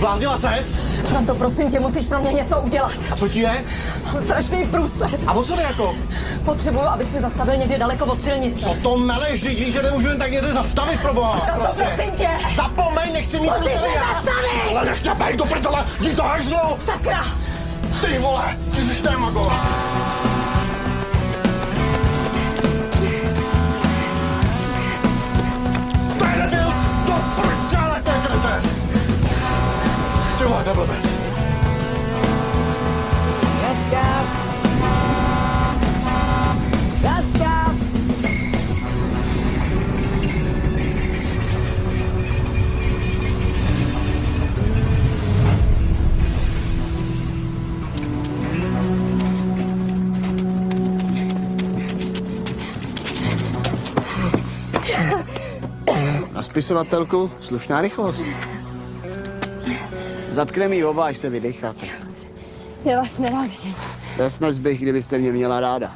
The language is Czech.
Zbláznila ses? Franto, prosím tě, musíš pro mě něco udělat. A co ti je? Mám strašný průser. A o co jde jako? Potřebuju, abys mi zastavil někde daleko od silnice. Co to meleš, víš, že nemůžu jen tak někde zastavit, proboha, Franto, prostě. prosím tě. Zapomeň, nechci mít Musíš průser mě já. zastavit! Ale nech mě bejt do prdele, jdi to hajzlu! Sakra! Ty vole, ty jsi témago. To je debil, do prdele, to je krete. Ty vole, to je blbec. Zastav! Zastav! Na spisovatelku slušná rychlost. Zatkneme ji oba, až se vydecháte. Já vás nenávidím. Vesnes bych, kdybyste mě měla ráda.